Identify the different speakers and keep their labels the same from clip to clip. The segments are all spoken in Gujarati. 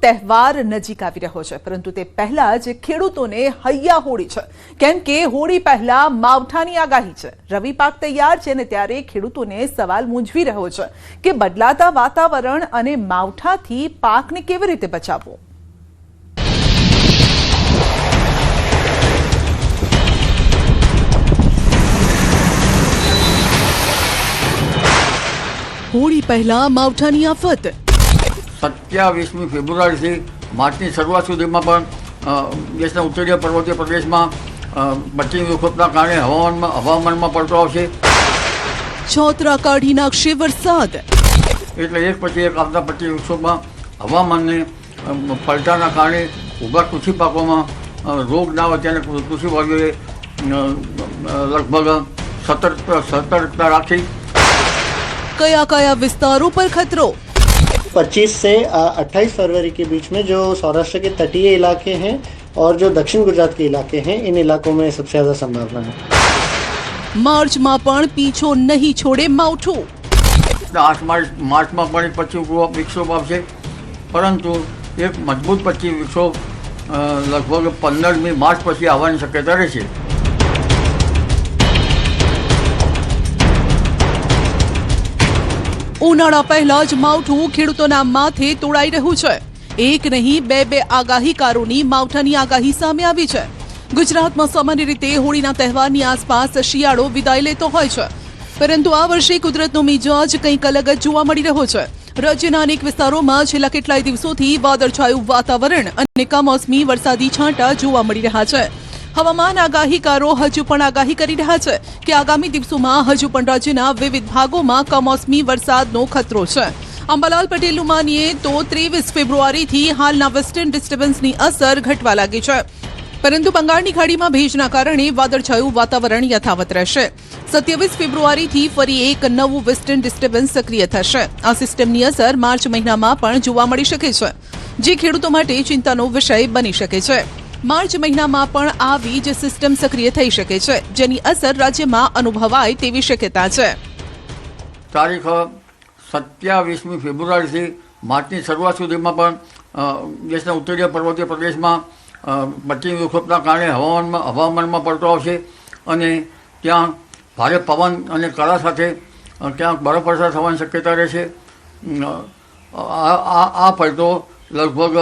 Speaker 1: તહેવાર નજીક આવી રહ્યો છે, પરંતુ તે પહેલા જ ખેડૂતોને હૈયા હોળી છે, કેમ કે હોળી પહેલા માવઠાની આગાહી છે। રવિ પાક તૈયાર છે ને ત્યારે ખેડૂતોને સવાલ મૂંઝવી રહ્યો છે કે બદલાતા વાતાવરણ અને માવઠાથી પાકને કેવી રીતે બચાવવો। હોળી પહેલા માવઠાની આફત।
Speaker 2: 27મી ફેબ્રુઆરીથી માર્ચની શરૂઆત સુધીમાં પણ દેશના ઉત્તરીય પર્વતીય પ્રદેશમાં પશ્ચિમ વિક્ષોભના કારણે હવામાનમાં પલટો આવશે।
Speaker 1: છોતરા કાઢી નાખશે વરસાદ।
Speaker 2: એટલે એક પછી એક આવતા પશ્ચિમ વિક્ષોભમાં હવામાનને પલટાના કારણે ઊભા કૃષિ પાકોમાં રોગ ના હોય ત્યારે કૃષિવાદીઓએ લગભગ સતર્કતા રાખી।
Speaker 1: कया कया विस्तारों पर खतरों।
Speaker 3: 25 से 28 फरवरी के बीच में जो सौराष्ट्र के तटीय इलाके हैं और जो दक्षिण गुजरात के इलाके हैं, इन इलाकों में सबसे ज्यादा संभावना है।
Speaker 1: मार्च में पण पीछो नहीं छोड़े मावठू।
Speaker 2: 8 मार्च में पण पश्चिम विक्षोभ आवशे, परंतु एक मजबूत पश्चिम विक्षोभ लगभग 15મી मार्च પછી આવવાની શક્યતા રહેશે।
Speaker 1: ઉનાળા પહેલા જ માવઠું ખેડૂતોના માથે તોડાઈ રહ્યું છે। એક નહીં બે આગાહીકારોની માવઠાની આગાહી સામે આવી છે। ગુજરાતમાં સામાન્ય રીતે હોળીના તહેવારની આસપાસ શિયાળો વિદાય લેતો હોય છે, પરંતુ આ વર્ષે કુદરતનો મિજાજ કંઈક અલગ જ જોવા મળી રહ્યો છે। રાજ્યના અનેક વિસ્તારોમાં છેલ્લા કેટલાય દિવસોથી વાદળછાયું વાતાવરણ અને કમોસમી વરસાદી છાંટા જોવા મળી રહ્યા છે। હવામાન આગાહીકારો હજુ પણ આગાહી કરી રહ્યા છે કે આગામી દિવસોમાં હજુ પણ રાજ્યના વિવિધ ભાગોમાં કમોસમી વરસાદનો ખતરો છે। અંબાલાલ પટેલનું માનીએ તો 23 ફેબ્રુઆરીથી હાલના વેસ્ટર્ન ડિસ્ટર્બન્સની અસર ઘટવા લાગી છે, પરંતુ બંગાળની ખાડીમાં ભેજના કારણે વાદળછાયું વાતાવરણ યથાવત રહેશે। 27 ફેબ્રુઆરીથી ફરી એક નવું વેસ્ટર્ન ડિસ્ટર્બન્સ સક્રિય થશે। આ સિસ્ટમની અસર માર્ચ મહિનામાં પણ જોવા મળી શકે છે, જે ખેડૂતો માટે ચિંતાનો વિષય બની શકે છે। માર્ચ મહિનામાં પણ આવી જ સિસ્ટમ સક્રિય થઈ શકે છે, જેની અસર રાજ્યમાં અનુભવાય તેવી શક્યતા છે।
Speaker 2: તારીખ 27મી ફેબ્રુઆરીથી માર્ચની શરૂઆત સુધીમાં પણ દેશના ઉત્તરીય પર્વતીય પ્રદેશમાં પશ્ચિમ વિક્ષોભના કારણે હવામાનમાં પલટો આવશે અને ત્યાં ભારે પવન અને કરા સાથે ક્યાંક બરફવર્ષા થવાની શક્યતા રહેશે। આ પલટો લગભગ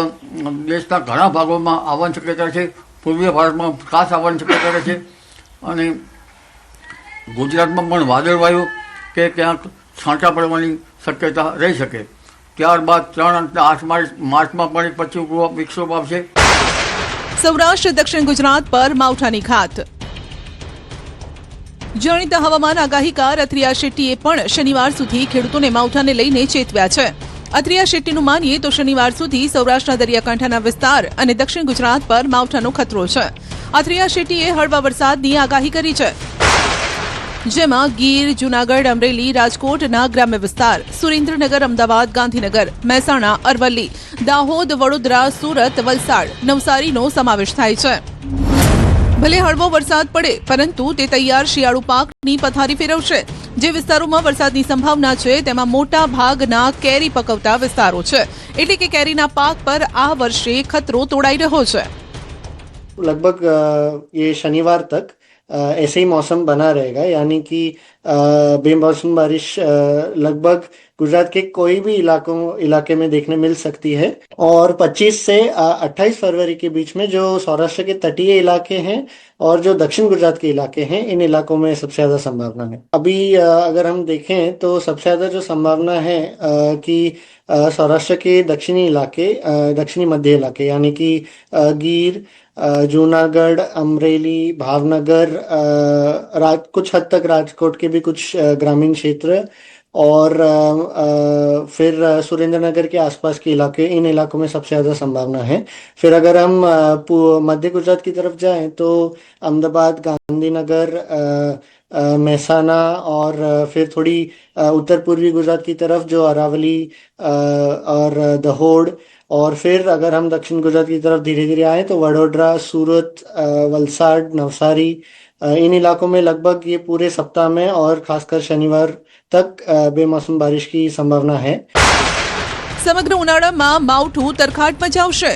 Speaker 2: દેશના ઘણા ભાગોમાં આવવાની શક્યતા છે। પૂર્વીય ભારતમાં ખાસ આવવાની શક્યતા રહેશે અને ગુજરાતમાં પણ વાદળવાયુ કે ક્યાંક છાંટા પડવાની શક્યતા રહી શકે। ત્યારબાદ 3 અને 8 માર્ચમાં પણ એક પશ્ચિમ વિક્ષોભ આવશે।
Speaker 1: સૌરાષ્ટ્ર દક્ષિણ ગુજરાત પર માવઠાની ઘાત। જાણીતા હવામાન આગાહીકાર અથિયા શેટ્ટીએ પણ શનિવાર સુધી ખેડૂતોને માવઠાને લઈને ચેતવ્યા છે। અથિયા શેટ્ટીનું માનીએ તો શનિવાર સુધી સૌરાષ્ટ્રના દરિયાકાંઠાના વિસ્તાર અને દક્ષિણ ગુજરાત પર માવઠાનો ખતરો છે। અથિયા શેટ્ટીએ હળવા વરસાદની આગાહી કરી છે, જેમાં ગીર, જૂનાગઢ, અમરેલી, રાજકોટના ગ્રામ્ય વિસ્તાર, સુરેન્દ્રનગર, અમદાવાદ, ગાંધીનગર, મહેસાણા, અરવલ્લી, દાહોદ, વડોદરા, સુરત, વલસાડ, નવસારીનો સમાવેશ થાય છે। ભલે હળવો વરસાદ પડે, પરંતુ તે તૈયાર શિયાળુ પાકની પથારી ફેરવશે। જે વિસ્તારોમાં વરસાદની સંભાવના છે તેમાં મોટા ભાગના કેરી પકવતા વિસ્તારો છે, એટલે કે કેરીના પાક પર આ વર્ષે ખતરો તોડાઈ રહ્યો છે।
Speaker 3: लगभग ये शनिवार तक ऐसे ही मौसम बना रहेगा, यानी कि बेमौसम बारिश लगभग गुजरात के कोई भी इलाके में देखने मिल सकती है। और 25 से 28 फरवरी के बीच में जो सौराष्ट्र के तटीय इलाके हैं और जो दक्षिण गुजरात के इलाके हैं, इन इलाकों में सबसे ज्यादा संभावना है। अभी अगर हम देखें तो सबसे ज्यादा जो संभावना है कि सौराष्ट्र के दक्षिणी इलाके, दक्षिणी मध्य इलाके, यानी कि गीर, जूनागढ़, अमरेली, भावनगर, कुछ हद तक राजकोट के भी कुछ ग्रामीण क्षेत्र और फिर सुरेंद्रनगर के आसपास के इलाके, इन इलाकों में सबसे ज़्यादा संभावना है। फिर अगर हम मध्य गुजरात की तरफ जाएं तो अहमदाबाद, गांधीनगर, महसाना और फिर थोड़ी उत्तर पूर्वी गुजरात की तरफ जो अरावली और दहोड़, और फिर अगर हम दक्षिण गुजरात की तरफ धीरे धीरे आए तो वडोदरा, सूरत, वलसाड, नवसारी, इन इलाकों में लगभग ये पूरे सप्ताह में और खासकर शनिवार तक बेमौसम बारिश की संभावना है।
Speaker 1: સમગ્ર ઉનાળામાં માવઠું તરખાટ મચાવશે.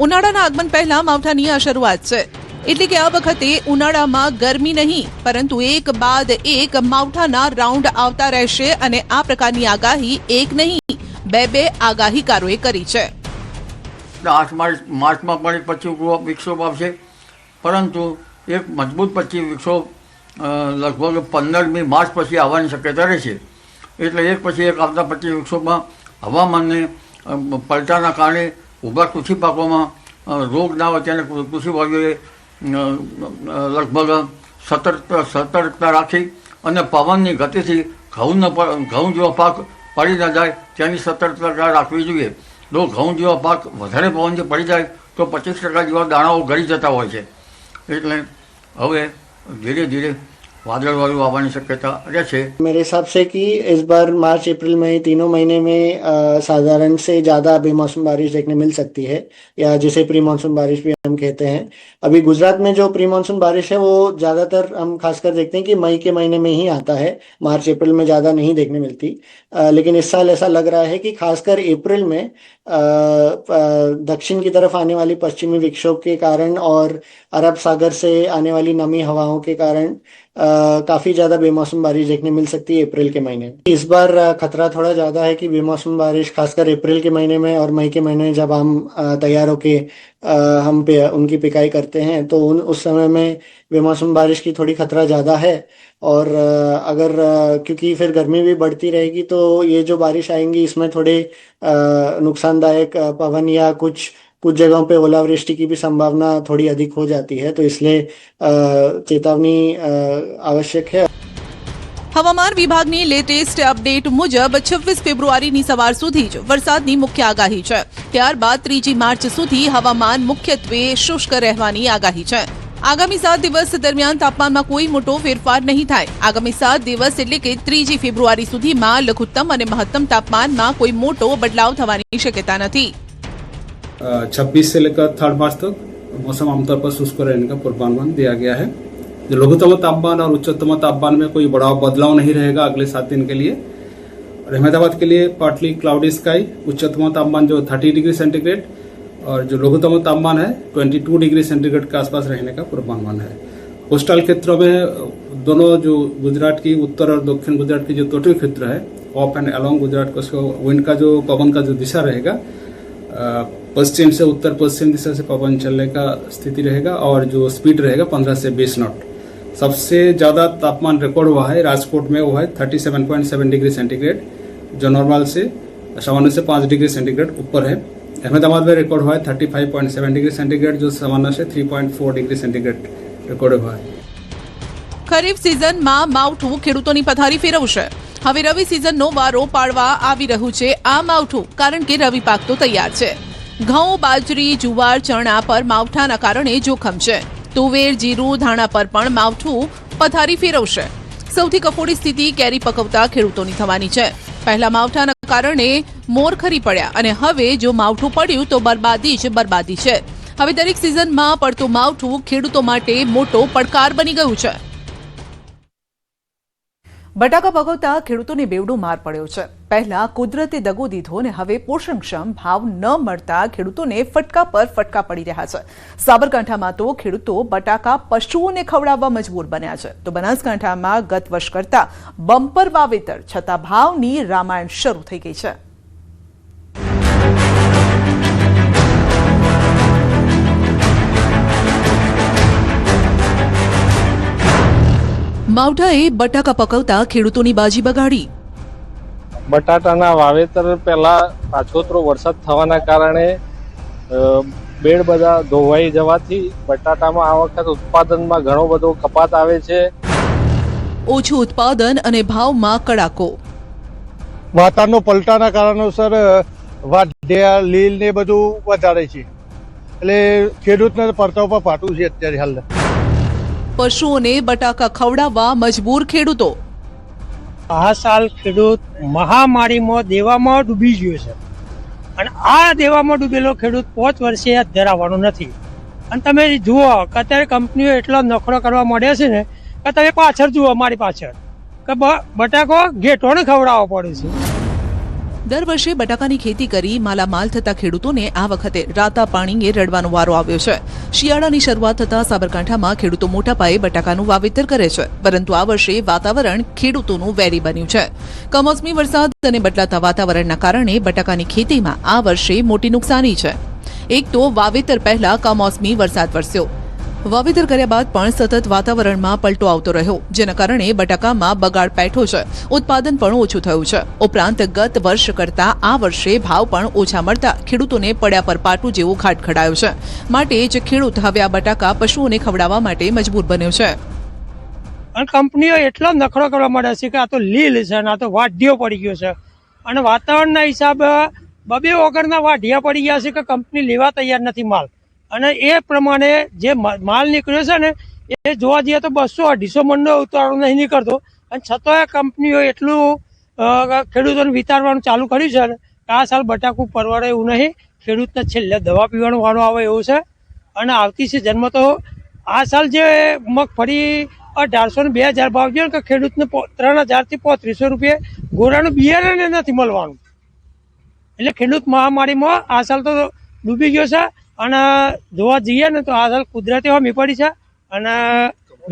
Speaker 1: ઉનાળાના આગમન પહેલા માવઠાની આ શરૂઆત છે, એટલે કે આ વખતે ઉનાળામાં ગરમી નહીં પરંતુ એક બાદ એક માવઠાના રાઉન્ડ આવતા રહેશે અને આ પ્રકારની આગાહી એક નહીં બે આગાહીકારોએ કરી છે.
Speaker 2: 8 માર્ચમાં પણ એક પશ્ચિમ વિક્ષોભ આવશે, પરંતુ એક મજબૂત પશ્ચિમ વિક્ષોભ લગભગ 15મી માર્ચ પછી આવવાની શક્યતા રહેશે. એટલે એક પછી એક આવતા પશ્ચિમ વિક્ષોભમાં હવામાનને પલટાના કારણે ઊભા કૃષિ પાકોમાં રોગ ના હોય તેને કૃષિભાઈઓએ લગભગ સતર્કતા રાખી અને પવનની ગતિથી ઘઉં જેવો પાક પડી ન જાય તેની સતર્કતા રાખવી જોઈએ. જો ઘઉં જેવા પાક વધારે પવનથી પડી જાય તો 25% જેવા દાણાઓ ગળી જતા હોય છે. એટલે હવે ધીરે ધીરે वादल आवानी शक्यता रहશે.
Speaker 3: मेरे हिसाब से कि इस बार मार्च अप्रैल मई तीनों महीने में साधारण से ज़्यादा बेमौसम बारिश देखने मिल सकती है, या जिसे प्री मानसून बारिश भी हम कहते हैं. अभी गुजरात में जो प्री मानसून बारिश है वो ज़्यादातर हम खासकर देखते हैं कि मई के महीने में ही आता है, मार्च अप्रैल में ज़्यादा नहीं देखने मिलती. लेकिन इस साल ऐसा लग रहा है कि खासकर अप्रैल में दक्षिण की तरफ आने वाली पश्चिमी विक्षोभ के कारण और अरब सागर से आने वाली नमी हवाओं के कारण काफ़ी ज़्यादा बेमौसम बारिश देखने मिल सकती है अप्रैल के महीने में. इस बार खतरा थोड़ा ज़्यादा है कि बेमौसम बारिश खासकर अप्रैल के महीने में और मई के महीने में जब हम तैयार होके हम उनकी पिकाई करते हैं तो उस समय में बेमौसम बारिश की थोड़ी खतरा ज़्यादा है. और अगर क्योंकि फिर गर्मी भी बढ़ती रहेगी तो ये जो बारिश आएंगी इसमें थोड़े नुकसानदायक पवन या कुछ जगहों पे ओलावृष्टि की भी संभावना थोड़ी अधिक हो जाती है, तो इसलिए चेतावनी आवश्यक है.
Speaker 1: હવામાન વિભાગની લેટેસ્ટ અપડેટ મુજબ 26 ફેબ્રુઆરીની સવાર સુધી જ વરસાદની મુખ્ય આગાહી છે. ત્યારબાદ 3 માર્ચ સુધી હવામાન મુખ્યત્વે શુષ્ક રહેવાની આગાહી છે. આગામી 7 દિવસ દરમિયાન તાપમાનમાં કોઈ મોટો ફેરફાર નહીં થાય. આગામી 7 દિવસ એટલે કે 3 ફેબ્રુઆરી સુધીમાં લઘુત્તમ અને મહત્તમ तापमान कोई मोटो बदलाव થવાની શક્યતા નથી.
Speaker 4: 26 से लेकर 3 मार्च तक मौसम आमतौर पर शुष्क रहने का पूर्वानुमान दिया गया है. जो लघुत्तम तापमान और उच्चतम तापमान में कोई बड़ा बदलाव नहीं रहेगा अगले 7 दिन के लिए. और अहमदाबाद के लिए पार्टली क्लाउडी स्काई, उच्चतम तापमान जो 30 डिग्री सेंटीग्रेड और जो लघुत्तम तापमान है 22 डिग्री सेंटीग्रेड के आसपास रहने का पूर्वानुमान है. कोस्टल क्षेत्रों में दोनों जो गुजरात की उत्तर और दक्षिण गुजरात की जो तटीय क्षेत्र है ऑफ एंड अलोंग गुजरात को विंड का जो पवन का जो दिशा रहेगा पश्चिम से उत्तर पश्चिम दिशा से पवन चलने का स्थिति रहेगा और जो स्पीड रहेगा 15 से 20 नॉट. सबसे ज़्यादा तापमान रिकॉर्ड हुआ है राजकोट में, वो है 37.7 डिग्री सेंटीग्रेड जो नॉर्मल से सामान्य से 5 डिग्री सेंटीग्रेड ऊपर है. अहमदाबाद में रिकॉर्ड हुआ है 35.7 डिग्री सेंटीग्रेड जो सामान्य से 3.4 डिग्री सेंटीग्रेड रिकॉर्ड हुआ है.
Speaker 1: ખરીફ સિઝનમાં માવઠું ખેડૂતોની પથારી ફેરવશે. હવે રવિ સિઝનનો વારો પાડવા આવી રહ્યું છે આ માવઠું, કારણ કે રવિ પાક તો તૈયાર છે. ઘઉં, બાજરી, જુવાર, ચણા પર માવઠાના કારણે જોખમ છે. તુવેર, જીરું, ધાણા પર પણ માવઠું પથારી ફેરવશે. સૌથી કફોડી સ્થિતિ કેરી પકવતા ખેડૂતોની થવાની છે. પહેલા માવઠાના કારણે મોર ખરી પડ્યા અને હવે જો માવઠું પડ્યું તો બરબાદી જ બરબાદી છે. હવે દરેક સિઝનમાં પડતું માવઠું ખેડૂતો માટે મોટો પડકાર બની ગયું છે. બટાકા પકવતા ખેડૂતોને બેવડો માર પડ્યો છે. પહેલા કુદરતે દગો દીધો અને હવે પોષણક્ષમ ભાવ ન મળતા ખેડૂતોને ફટકા પર ફટકા પડી રહ્યા છે. સાબરકાંઠામાં તો ખેડૂતો બટાકા પશુઓને ખવડાવવા મજબૂર બન્યા છે, તો બનાસકાંઠામાં ગત વર્ષ કરતા બમ્પર વાવેતર છતાં ભાવની રામાયણ શરૂ થઈ ગઈ છે. માવઠાએ બટાકા પકવતા ખેડૂતોની બાજી બગાડી.
Speaker 5: બટાટાના વાવેતર પહેલા પાછોતરો વરસાદ થવાના કારણે બેડ બધા ધોવાઈ જવાથી બટાટામાં આ વખત ઉત્પાદનમાં ઘણો બધો કપાત આવે છે.
Speaker 1: ઓછું ઉત્પાદન અને ભાવમાં કડાકો.
Speaker 6: વાતાવરણનો પલટાના કારણોસર વાઢિયા લીલ ને બધું વધારે છે, એટલે ખેડૂતને પડતા ઉપર પાટું છે અત્યારે હાલ.
Speaker 1: પશુઓને બટાકા ખવડાવવા મજબૂર ખેડૂતો.
Speaker 7: આ સાલ ખેડૂત મહામારીમાં દેવામાં ડૂબી ગયો છે અને આ દેવામાં ડૂબેલો ખેડૂત 5 વર્ષે ધરાવવાનો નથી. અને તમે જુઓ કે અત્યારે કંપનીઓ એટલો નખરો કરવા માંડ્યા છે ને કે તમે પાછળ જુઓ, અમારી પાછળ કે બટાકો ઘેટોને ખવડાવવો પડે છે.
Speaker 1: દર વર્ષે બટાકાની ખેતી કરી માલામાલ થતા ખેડૂતોને આ વખતે રાતા પાણીએ રડવાનો વારો આવ્યો છે. શિયાળાની શરૂઆત થતા સાબરકાંઠામાં ખેડૂતો મોટા પાયે બટાકાનું વાવેતર કરે છે, પરંતુ આ વર્ષે વાતાવરણ ખેડૂતોનું વેરી બન્યું છે. કમોસમી વરસાદ અને બદલાતા વાતાવરણના કારણે બટાકાની ખેતીમાં આ વર્ષે મોટી નુકસાની છે. એક તો વાવેતર પહેલા કમોસમી વરસાદ વરસ્યો. વાવેતર કર્યા બાદ પણ સતત વાતાવરણમાં પલટો આવતો રહ્યો, જેના કારણે બટાકામાં બગાડ પેઠો છે. ઉત્પાદન પણ ઓછું થયું છે. ઉપરાંત ગત વર્ષ કરતા આ વર્ષે ભાવ પણ ઓછા મળતા ખેડૂતોને પડ્યા પર પાટું જેવો ઘાટ ખડાયો છે. માટે જ ખેડૂત હવે આ બટાકા પશુઓને ખવડાવવા માટે મજબૂર બન્યો છે.
Speaker 7: અને કંપનીઓ એટલો નખરો કરવા માંડ્યા છે કે આ તો લીલ છે અને આ તો વાઢિયો પડી ગયો છે. અને વાતાવરણના હિસાબે બબે વગરના વાઢિયા પડી ગયા છે કે કંપની લેવા તૈયાર નથી માલ. અને એ પ્રમાણે જે માલ નીકળ્યો છે ને એ જોવા જઈએ તો 200-250 મણનો ઉતારો નહીં નીકળતો. અને છતાંય કંપનીઓ એટલું ખેડૂતોને વિતારવાનું ચાલુ કર્યું છે ને કે આ સાલ બટાકું પરવડે એવું નહીં. ખેડૂતને છેલ્લે દવા પીવાનો વાળો આવે એવું છે. અને આવતી સિઝનમાં તો આ સાલ જે મગફળી 1800 ને 2000 ભાવ છે કે ખેડૂતને 3000 થી 3500 રૂપિયા ગોરાનું બિયારણ નથી મળવાનું. એટલે ખેડૂત મહામારીમાં આ સાલ તો ડૂબી ગયો છે. અને જોવા જઈએ ને તો આ સાલ કુદરતી હોમી પડી છે અને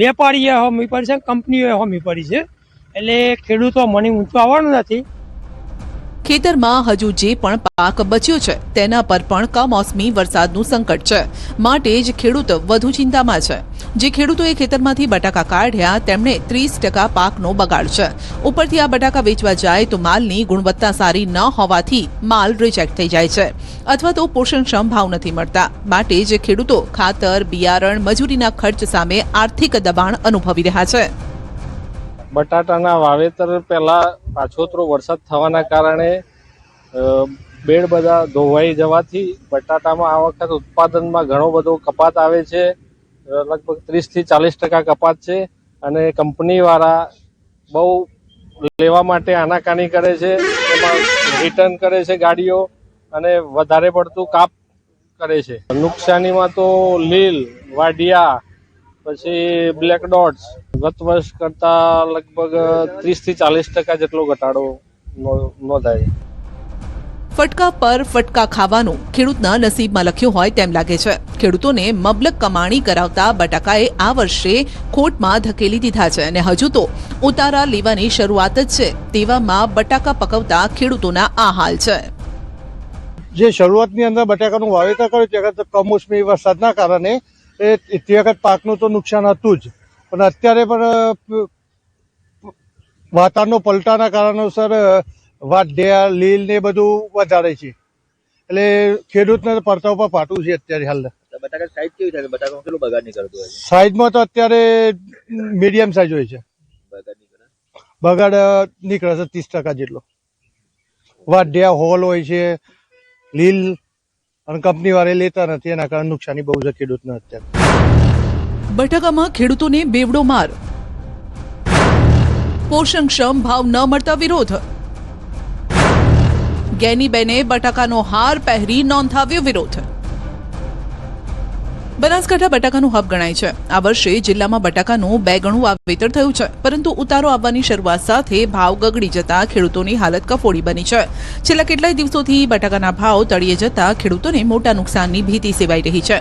Speaker 7: વેપારીએ હોમી પડી છે, કંપનીઓએ હોમી પડી છે. એટલે ખેડૂતો મને ઊંચું આવવાનું નથી.
Speaker 1: ખેતરમાં હજુ જે પણ પાક બચ્યો છે તેના પર પણ કમોસમી વરસાદનું સંકટ છે. માટે જ ખેડૂત વધુ ચિંતામાં છે. જે ખેડૂતોએ ખેતરમાંથી બટાકા કાઢ્યા તેમણે 30% પાકનો બગાડ છે. ઉપરથી આ બટાકા વેચવા જાય તો માલની ગુણવત્તા સારી ન હોવાથી માલ રિજેક્ટ થઈ જાય છે અથવા તો પોષણક્ષમ ભાવ નથી મળતા. માટે જ ખેડૂતો ખાતર, બિયારણ, મજૂરીના ખર્ચ સામે આર્થિક દબાણ અનુભવી રહ્યા છે.
Speaker 5: બટાટાના વાવેતર પહેલા પાછોતરો વરસાદ થવાના કારણે બેડ બધા ધોવાઈ જવાથી બટાટામાં આ વખત ઉત્પાદનમાં ઘણો બધો કપાત આવે છે. લગભગ 30 થી 40% કપાત છે. અને કંપનીવાળા બહુ લેવા માટે આનાકાની કરે છે. એમાં રિટર્ન કરે છે ગાડીઓ અને વધારે પડતું કાપ કરે છે. નુકસાનીમાં તો લીલ, વાઢિયા, પછી બ્લેક ડોટ્સ ગત વર્ષ કરતા લગભગ 30 થી 40% જેટલો ઘટાડો નોંધાય.
Speaker 1: ફટકા પર ફટકા ખાવાનું ખેડૂતના નસીબમાં લખ્યું હોય તેમ લાગે છે. ખેડૂતોને મબલક કમાણી કરાવતા બટાકાએ આ વર્ષે ખોટમાં ધકેલી દીધા છે અને હજુ તો ઉતારા લેવાની શરૂઆત જ છે. તેવામાં બટાકા પકવતા ખેડૂતોના આ હાલ છે.
Speaker 6: જે શરૂઆતની અંદર બટાકાનું વાવેતર કર્યું તે વખત કમોસમી વરસાદના કારણે તે વખત પાકનું તો નુકસાન હતું જ, પણ અત્યારે પણ વાતાવરણનો પલટાના કારણોસર વાઢિયા, લીલ ને બધું વધારે છે. એટલે ખેડૂતને પડતા ઉપર પાટું છે અત્યારે હાલ.
Speaker 8: બટાકા સાઈઝ કેવી થાય? બટાકામાં કેટલું બગાડ નીકળતું હોય છે?
Speaker 6: સાઈઝમાં તો અત્યારે મીડિયમ સાઈઝ હોય છે. બગાડ નીકળે છે 30% જેટલો. વાઢિયા હોલ હોય છે, લીલ, અને કંપની વાળા લેતા નથી, એના કારણે નુકસાની બહુ છે ખેડૂતને અત્યારે.
Speaker 1: બટાકામાં ખેડૂતોને બેવડો માર. પોષણક્ષમ ભાવ ન મળતા વિરોધ. ગેનીબેને બટાકાનો હાર પહેરી નોંધાવ્યો વિરોધ. બનાસકાંઠા બટાકાનું હબ ગણાય છે. આ વર્ષે જિલ્લામાં બટાકાનું 2 ગણું વાવેતર થયું છે, પરંતુ ઉતારો આવવાની શરૂઆત સાથે ભાવ ગગડી જતા ખેડૂતોની હાલત કફોડી બની છે. છેલ્લા કેટલાય દિવસોથી બટાકાના ભાવ તળિયે જતા ખેડૂતોને મોટા નુકસાનની ભીતિ સેવાઈ રહી છે,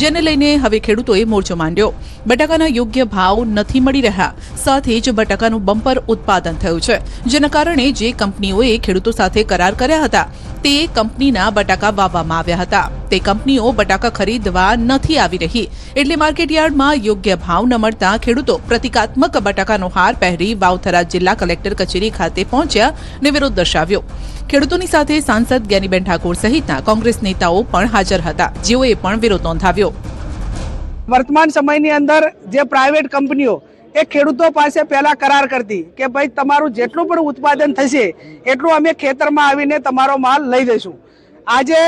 Speaker 1: જેને લઈને હવે ખેડૂતોએ મોરચો માંડ્યો. બટાકાના યોગ્ય ભાવ નથી મળી રહ્યા, સાથે જ બટાકાનું બમ્પર ઉત્પાદન થયું છે, જેના કારણે જે કંપનીઓએ ખેડૂતો સાથે કરાર કર્યા હતા તે કંપનીના બટાકા વાવવામાં આવ્યા હતા. તે કંપનીઓ બટાકા ખરીદવા નથી આવી રહી, એટલે માર્કેટયાર્ડમાં યોગ્ય ભાવ ન મળતા ખેડૂતો પ્રતિકાત્મક બટાકાનો હાર પહેરી વાવથરા જિલ્લા કલેક્ટર કચેરી ખાતે પહોંચ્યા અને વિરોધ દર્શાવ્યો. ખેડૂતોની સાથે સાંસદ જ્ઞાનીબેન ઠાકોર સહિતના કોંગ્રેસ નેતાઓ પણ હાજર હતા, જેઓએ પણ વિરોધ નોંધાવ્યો.
Speaker 9: વર્તમાન સમયની અંદર જે પ્રાઇવેટ કંપનીઓ એ ખેડૂતો પાસે પહેલા કરાર કરતી કે ભાઈ તમારું જેટલું પણ ઉત્પાદન થશે એટલું અમે ખેતરમાં આવીને તમારો માલ લઈ જઈશું. આજે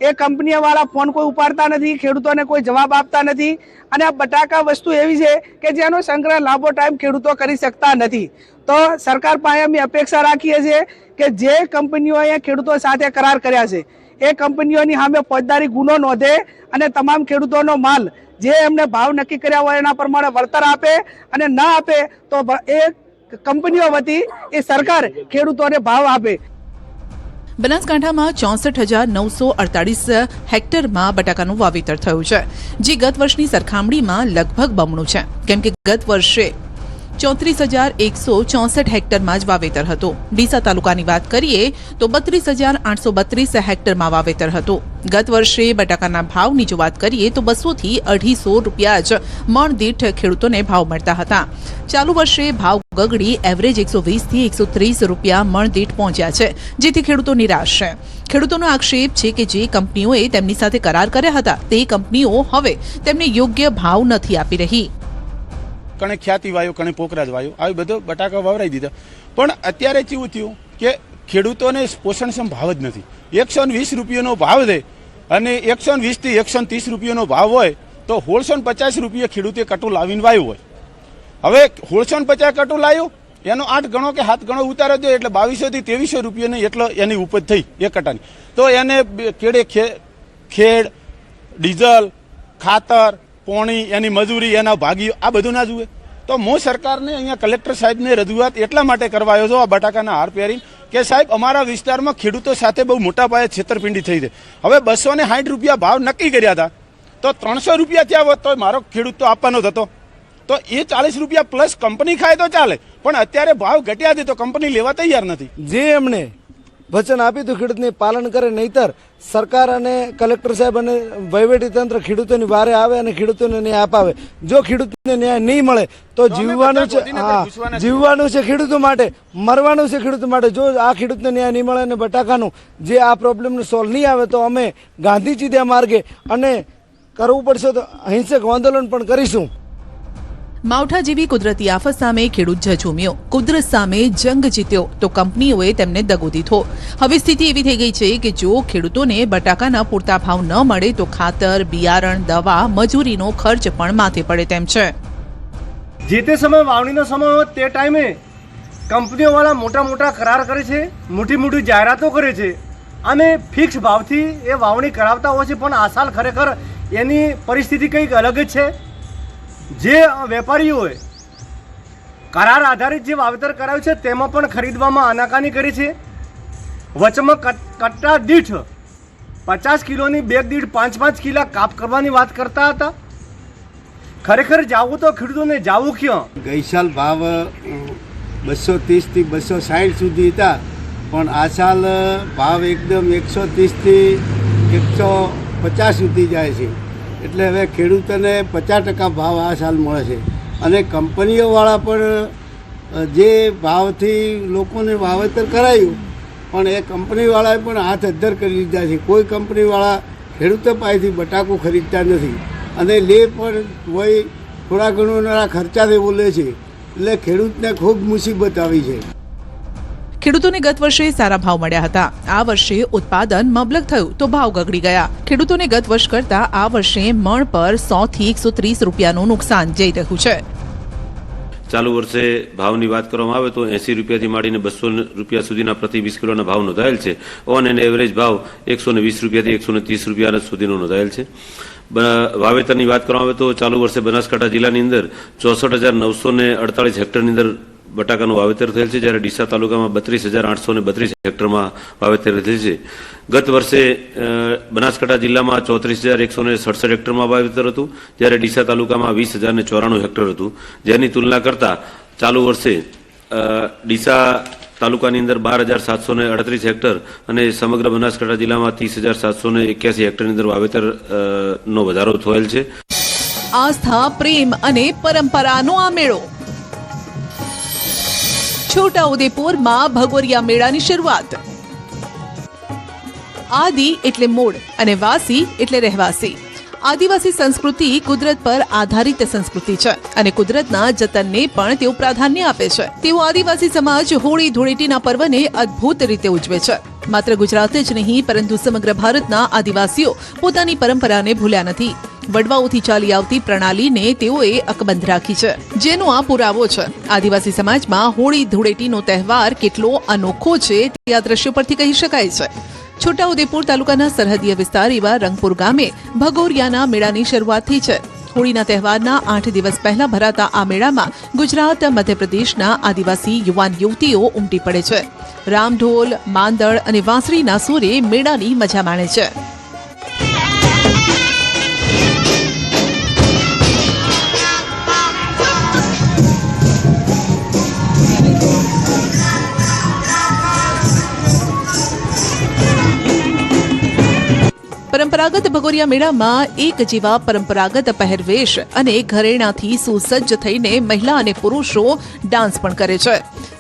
Speaker 9: એ કંપનીઓ વાળા ફોન કોઈ ઉપાડતા નથી, ખેડૂતોને કોઈ જવાબ આપતા નથી. અને આ બટાકા વસ્તુ એવી છે કે જેનો સંગ્રહ લાંબો ટાઈમ ખેડૂતો કરી શકતા નથી. તો સરકાર પાસે અમે અપેક્ષા રાખીએ છીએ કે જે કંપનીઓએ ખેડૂતો સાથે કરાર કર્યા છે એ કંપનીઓની સામે ફોજદારી ગુનો નોંધે અને તમામ ખેડૂતોનો માલ જે એમને ભાવ નક્કી કર્યા હોય એના પ્રમાણે વળતર આપે, અને ન આપે તો એ કંપનીઓ વતી એ સરકાર ખેડૂતોને ભાવ આપે.
Speaker 1: બનાસકાંઠામાં 64,948 હેક્ટરમાં બટાકાનું વાવેતર થયું છે, જે ગત વર્ષની સરખામણીમાં લગભગ બમણું છે, કેમ કે ગત વર્ષે 34,164 હેક્ટરમાં જ વાવેતર હતું. ડીસા તાલુકાની વાત કરીએ તો 32,832 હેક્ટરમાં વાવેતર હતું. ગત વર્ષે બટાકાના ભાવની જો વાત કરીએ તો 200 થી 250 રૂપિયા જ મણ દીઠ ખેડૂતોને ભાવ મળતા હતા. ચાલુ વર્ષે ભાવ ગગડી એવરેજ 120 થી 130 રૂપિયા મણ દીઠ પહોંચ્યા છે, જેથી ખેડૂતો નિરાશ છે. ખેડૂતોનો આક્ષેપ છે કે જે કંપનીઓએ તેમની સાથે કરાર કર્યા હતા તે કંપનીઓ હવે તેમને યોગ્ય ભાવ નથી આપી રહી.
Speaker 10: કણે ખ્યાતિ વાયો, કણે પોખરાજ વાયો, આવી બધો બટાકા વાવરાઈ દીધા. પણ અત્યારે કેવું થયું કે ખેડૂતોને પોષણક્ષમ ભાવ જ નથી. 120 રૂપિયાનો ભાવ દે અને 120 થી 130 રૂપિયાનો ભાવ હોય તો 1650 રૂપિયા ખેડૂતે કટુ લાવીને વાયું હોય. હવે 1650 કટુ લાવ્યું, એનો 8 ગણો કે 7 ગણો ઉતારો દો એટલે 2200 થી 2300 રૂપિયાની એટલો એની ઉપજ થઈ એક કટાની. તો એને કેડે ખેડ, ડીઝલ, ખાતર, પોણી, એની મજૂરી, એના ભાગીઓ, આ બધું ના જુએ. તો હું સરકારને અહીંયા કલેક્ટર સાહેબને રજૂઆત એટલા માટે કરવા આવ્યો છું આ બટાકાના હાર પહેરીને કે સાહેબ અમારા વિસ્તારમાં ખેડૂતો સાથે બહુ મોટા પાયે છેતરપિંડી થઈ છે. હવે 260 રૂપિયા ભાવ નક્કી કર્યા હતા તો 300 રૂપિયા થયા હોત તો મારો ખેડૂત તો આપવાનો જ હતો. તો એ 40 રૂપિયા પ્લસ કંપની ખાય તો ચાલે, પણ અત્યારે ભાવ ઘટ્યા છે તો કંપની લેવા તૈયાર નથી.
Speaker 6: જે એમણે વચન આપ્યું હતું ખેડૂતને પાલન કરે, નહીતર સરકાર અને કલેક્ટર સાહેબ અને વહીવટી તંત્ર ખેડૂતોની વારે આવે અને ખેડૂતોને ન્યાય અપાવે. જો ખેડૂતને ન્યાય નહીં મળે તો જીવવાનું છે ખેડૂતો માટે, મરવાનું છે ખેડૂતો માટે. જો આ ખેડૂતને ન્યાય નહીં મળે અને બટાકાનું જે આ પ્રોબ્લેમનું સોલ્વ નહીં આવે તો અમે ગાંધી ચીધ્યા માર્ગે અને કરવું પડશે તો અહિંસક આંદોલન પણ કરીશું.
Speaker 1: માવઠા જેવી કુદરતી આફત સામે ખેડૂત ઝઝૂમ્યો, કુદરત સામે જંગ જીત્યો તો કંપનીઓએ તેમને દગો દીધો. હવે સ્થિતિ એવી થઈ ગઈ છે કે જો ખેડૂતોને બટાકાના પૂરતા ભાવ ન મળે તો ખાતર, બિયારણ, દવા, મજૂરીનો ખર્ચ પણ માથે પડે તેમ છે.
Speaker 6: જે તે સમય વાવણીનો સમય હોય તે ટાઈમે કંપનીઓવાળા મોટા મોટા કરાર કરે છે, મોટી મોટી જાહેરાતો કરે છે અને ફિક્સ ભાવથી એ વાવણી કરાવતા હોય છે. પણ આ સાલ ખરેખર એની પરિસ્થિતિ કંઈક અલગ જ છે. જે વેપારીઓએ કરાર આધારિત જે વાવેતર કરાવ્યું છે તેમાં પણ ખરીદવામાં આનાકાની કરી છે. વચમાં કટ્ટા દીઠ 50 કિલોની બેગ દીઠ 5-5 કિલા કાપ કરવાની વાત કરતા હતા. ખરેખર જાવું તો ખેડૂતોને જાવું ક્યાં?
Speaker 11: ગઈ સાલ ભાવ 230 થી 260 સુધી હતા, પણ આ સાલ ભાવ એકદમ 130 થી 150 સુધી જાય છે. એટલે હવે ખેડૂતોને 50% ભાવ આ સાલ મળે છે અને કંપનીઓવાળા પણ જે ભાવથી લોકોને વાવેતર કરાયું પણ એ કંપનીવાળાએ પણ હાથ અદ્ધર કરી લીધા છે. કોઈ કંપનીવાળા ખેડૂતો પાસેથી બટાકું ખરીદતા નથી અને લે પણ હોય થોડા ઘણોના ખર્ચાથી બોલે છે. એટલે ખેડૂતને ખૂબ મુસીબત આવી છે.
Speaker 1: ખેડૂતોને ગત વર્ષે સારા ભાવ મળ્યા હતા. આ વર્ષે ઉત્પાદન મબલક થયું તો ભાવ ગગડી ગયા. ખેડૂતોને ગત વર્ષ કરતા આ વર્ષે મણ પર 100 થી 130 રૂપિયાનું નુકસાન જઈ રહ્યું છે.
Speaker 12: ચાલુ વર્ષે ભાવની વાત કરવામાં આવે તો 80 રૂપિયાથી માંડીને 200 રૂપિયા સુધીના પ્રતિ 20 કિલોના ભાવ નોંધાયેલ છે. ઓન એન્ડ એવરેજ ભાવ 120 રૂપિયાથી 130 રૂપિયા સુધીનો નોંધાયેલ છે. વાવેતરની વાત કરવામાં આવે તો ચાલુ વર્ષે બનાસકાંઠા જિલ્લાની અંદર 64,948 હેક્ટરની અંદર બટાકાનું વાવેતર થયેલ છે, જ્યારે ડીસા તાલુકામાં 32,832 હેક્ટરમાં વાવેતર થયેલ છે. ગત વર્ષે બનાસકાંઠા જિલ્લામાં 34,167 હેક્ટરમાં વાવેતર હતું, જ્યારે ડીસા તાલુકામાં 20,094 હેક્ટર હતું. જેની તુલના કરતા ચાલુ વર્ષે ડીસા તાલુકાની અંદર 12,738 હેક્ટર અને સમગ્ર બનાસકાંઠા જિલ્લામાં 30,781 હેક્ટરની અંદર વાવેતરનો વધારો થયેલ છે.
Speaker 1: આસ્થા, પ્રેમ અને પરંપરાનો આ મેળો. છોટાઉદેપુરમાં ભગોરિયા મેળાની શરૂઆત. આદિ એટલે મૂળ અને વાસી એટલે રહેવાસી. આદિવાસી સંસ્કૃતિ કુદરત પર આધારિત સંસ્કૃતિ છે અને કુદરતના જતનને પણ તેઓ પ્રાધાન્ય આપે છે. તેઓ આદિવાસી સમાજ હોળી ધૂળેટીના પર્વને અદ્ભુત રીતે ઉજવે છે. માત્ર ગુજરાત જ નહીં પરંતુ સમગ્ર ભારતના આદિવાસીઓ પોતાની પરંપરાને ભૂલ્યા નથી. વડવાઓથી ચાલી આવતી પ્રણાલીને તેઓએ અકબંધ રાખી છે, જેનો આ પુરાવો છે. આદિવાસી સમાજમાં હોળી ધૂળેટીનો તહેવાર કેટલો અનોખો છે તે આ દ્રશ્યો પરથી કહી શકાય છે. છોટાઉદેપુર તાલુકાના સરહદીય વિસ્તાર એવા રંગપુર ગામે ભગોરિયાના મેળાની શરૂઆત થઈ છે. હોળીના તહેવારના 8 દિવસ પહેલા ભરાતા આ મેળામાં ગુજરાત મધ્યપ્રદેશના આદિવાસી યુવાન યુવતીઓ ઉમટી પડે છે. રામઢોલ, માંદળ અને વાંસળીના સૂરે મેળાની મજા માણે છે. પરંપરાગત ભગોરિયા મેળામાં એક જેવા પરંપરાગત પહેરવેશ અને ઘરેણાથી સુસજ્જ થઈને મહિલા અને પુરુષો ડાન્સ પણ કરે છે.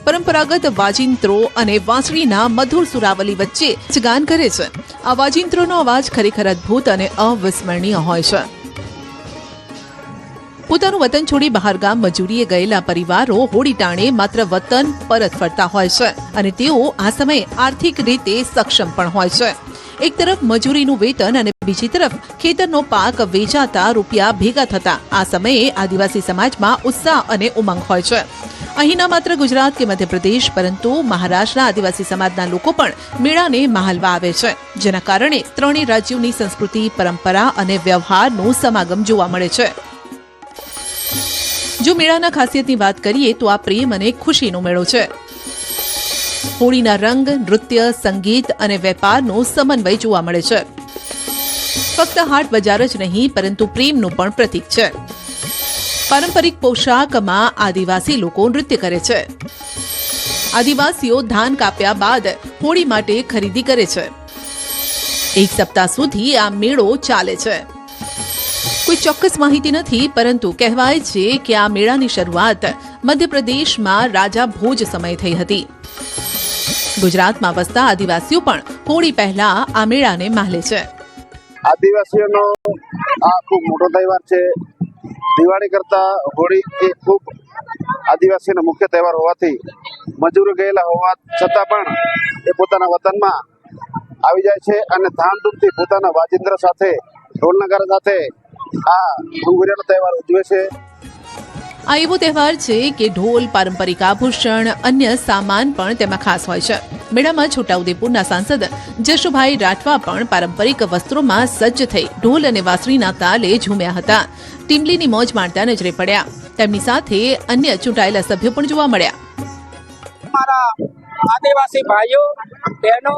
Speaker 1: પરંપરાગત વાજિંત્રો અને વાંસળીના મધુર સુરાવલી વચ્ચે જ ગાન કરે છે. આ વાજિંત્રોનો અવાજ ખરેખર અદ્ભુત અને અવિસ્મરણીય હોય છે. પોતાનું વતન છોડી બહારગામ મજૂરીએ ગયેલા પરિવારો હોળી ટાણે માત્ર વતન પરત ફરતા હોય છે અને તેઓ આ સમયે આર્થિક રીતે સક્ષમ પણ હોય છે. એક તરફ મજૂરીનું વેતન અને બીજી તરફ ખેતરનો પાક વેચાતા રૂપિયા ભેગા થતા આ સમયે આદિવાસી સમાજમાં ઉત્સાહ અને ઉમંગ હોય છે. અહીંના માત્ર ગુજરાત કે મધ્યપ્રદેશ પરંતુ મહારાષ્ટ્રના આદિવાસી સમાજના લોકો પણ મેળાને માહલવા આવે છે, જેના કારણે ત્રણેય રાજ્યોની સંસ્કૃતિ, પરંપરા અને વ્યવહારનું સમાગમ જોવા મળે છે. જો મેળાના ખાસિયતની વાત કરીએ તો આ પ્રેમ અને ખુશીનો મેળો છે. હોળીના રંગ, નૃત્ય, સંગીત અને વેપારનો સમન્વય જોવા મળે છે. ફક્ત હાટ બજાર જ નહીં પરંતુ પ્રેમનું પણ પ્રતીક છે. પારંપરિક પોશાકમાં આદિવાસી લોકો નૃત્ય કરે છે. આદિવાસીઓ ધાન કાપ્યા બાદ હોળી માટે ખરીદી કરે છે. એક સપ્તાહ સુધી આ મેળો ચાલે છે. કોઈ ચોક્કસ માહિતી નથી પરંતુ કહેવાય છે કે આ મેળાની શરૂઆત મધ્યપ્રદેશમાં રાજા ભોજ સમયે થઈ હતી. ગુજરાતમાં વસતા આદિવાસીઓ પણ હોળી પહેલા આ મેળાને માહલે છે.
Speaker 13: આદિવાસીઓનો આ ખૂબ મોટો તહેવાર છે. દિવાળી કરતા હોળી એ ખૂબ આદિવાસીનો મુખ્ય તહેવાર હોવાથી મજૂરી ગયેલા હોવા છતાં પણ એ પોતાના વતનમાં આવી જાય છે અને ધામધૂમથી પોતાના વાજિંત્ર સાથે, ઢોલ નગારા સાથે આ ડુંગરિયાનો તહેવાર ઉજવે છે.
Speaker 1: આ એવો તહેવાર છે કે ઢોલ, પારંપરિક આભૂષણ, અન્ય સામાન પણ તેમાં ખાસ હોય છે. મેળામાં છોટાઉદેપુરના સાંસદ જશુભાઈ રાઠવા પણ પારંપરિક વસ્ત્રોમાં સજ્જ થઈ ઢોલ અને વાંસળીના તાલે ઝૂમ્યા હતા. ટીમલીની મોજ માણતા નજરે પડ્યા. તેમની સાથે અન્ય ચૂંટાયેલા સભ્યો પણ જોવા મળ્યા.
Speaker 7: મારા આદિવાસી ભાઈઓ, બહેનો,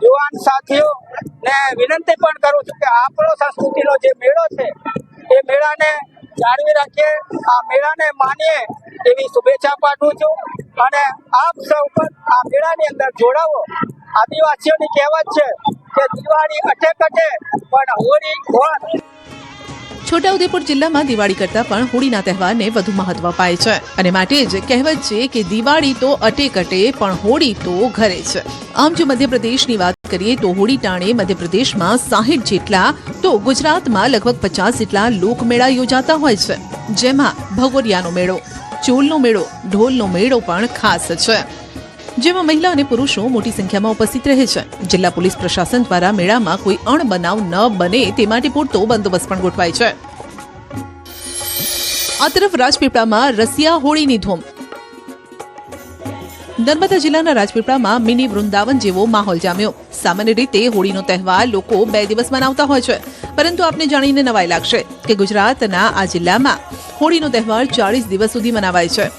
Speaker 7: યુવાન સાથીઓ ને વિનંતી પણ કરું છું કે આપણો સંસ્કૃતિનો જે મેળો છે એ મેળાને જાળવી રાખીએ, આ મેળાને માનીએ એવી શુભેચ્છા પાઠવું છું અને આપ સૌ પણ આ મેળાની અંદર જોડાવો. આદિવાસીઓની કહેવત છે કે દિવાળી અઠે કઠે પણ હોળી ઘોર.
Speaker 1: છોટાઉદેપુર જિલ્લામાં દિવાળી કરતાં પણ હોળીના તહેવારને વધુ મહત્વ અપાય છે અને માટે જ કહેવત છે કે દિવાળી તો અટે કટે પણ હોળી તો ઘરે છે. આમ જો મધ્યપ્રદેશની વાત કરીએ તો હોળી ટાણે મધ્યપ્રદેશમાં 60 જેટલા તો ગુજરાતમાં લગભગ 50 જેટલા લોકમેળા યોજાતા હોય છે, જેમાં ભગોરિયાનો મેળો, ચોલનો મેળો, ઢોલનો મેળો પણ ખાસ છે, જેમાં મહિલા અને પુરુષો મોટી સંખ્યામાં ઉપસ્થિત રહે છે. જિલ્લા પોલીસ પ્રશાસન દ્વારા મેળામાં કોઈ અણબનાવ ન બને તે માટે પૂરતો બંદોબસ્ત પણ ગોઠવાય છે. આ તરફ રાજપીપળામાં રસિયા હોળીની ધૂમ. નર્મદા જિલ્લાના રાજપીપળામાં મિની વૃંદાવન જેવો માહોલ જામ્યો. સામાન્ય રીતે હોળીનો તહેવાર લોકો 2 દિવસ મનાવતા હોય છે, પરંતુ આપને જાણીને નવાઈ લાગશે કે ગુજરાતના આ જિલ્લામાં હોળીનો તહેવાર 40 દિવસ સુધી મનાવાય છે.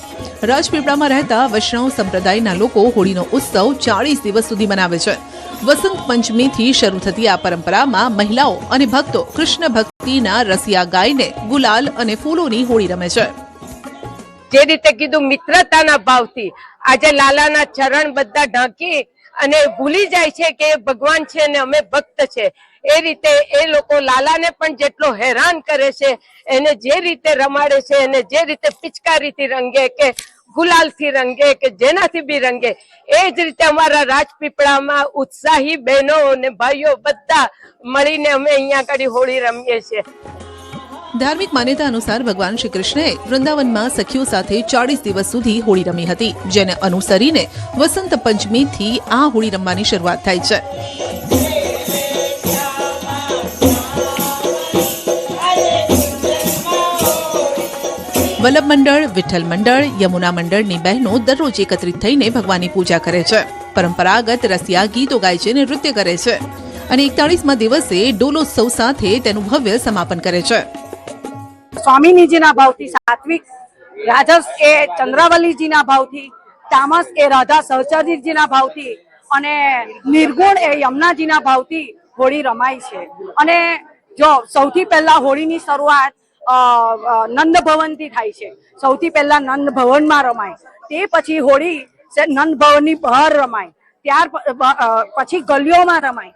Speaker 1: રાજપીપળામાં રહેતા વૈષ્ણવ સંપ્રદાયના લોકો હોળીનો ઉત્સવ 40 દિવસ સુધી મનાવે છે. વસંત પંચમીથી શરૂ થતી આ પરંપરામાં મહિલાઓ અને ભક્તો કૃષ્ણ ભક્તિના રસિયા ગાઈને ગુલાલ અને ફૂલોની હોળી રમે છે.
Speaker 14: જે રીતે કીધું મિત્રતાના ભાવથી આજે લાલાના ચરણ બધા ઢાંકી અને ભૂલી જાય છે કે એ ભગવાન છે અને અમે ભક્ત છે. એ રીતે એ લોકો લાલાને પણ જેટલો હેરાન કરે છે, એને જે રીતે રમાડે છે, એને જે રીતે પિચકારીથી રંગે કે ગુલાલથી રંગે કે જેનાથી બી રંગે, એ જ રીતે અમારા રાજપીપળામાં ઉત્સાહી બહેનો અને ભાઈઓ બધા મળીને અમે અહીંયા આગળ હોળી રમીએ છીએ.
Speaker 1: ધાર્મિક માન્યતા અનુસાર ભગવાન શ્રી કૃષ્ણએ વૃંદાવનમાં સખીઓ સાથે 40 દિવસ સુધી હોળી રમી હતી, જેને અનુસરીને વસંત પંચમીથી આ હોળી રમવાની શરૂઆત થાય છે. વલ્લભ મંડળ, વિઠ્ઠલ મંડળ, યમુના મંડળની બહેનો દરરોજ એકત્રિત થઈને ભગવાનની પૂજા કરે છે. પરંપરાગત રસિયા ગીતો ગાય છે અને નૃત્ય કરે છે અને 41મા દિવસે ડોલોત્સવ સાથે તેનું ભવ્ય સમાપન કરે છે.
Speaker 15: સ્વામિનીજીના ભાવથી, સાત્વિક રાજસ એ ચંદ્રાવલીજીના ભાવથી, તામસ એ રાધા સહચરીજીના ભાવથી અને નિર્ગુણ એ યમુનાજીના ભાવથી હોળી રમાય છે. અને જો સૌથી પહેલા હોળીની શરૂઆત નંદ ભવનથી થાય છે. સૌથી પહેલા નંદ ભવનમાં રમાય, તે પછી હોળી નંદ ભવનની બહાર રમાય, ત્યાર પછી ગલીઓમાં રમાય.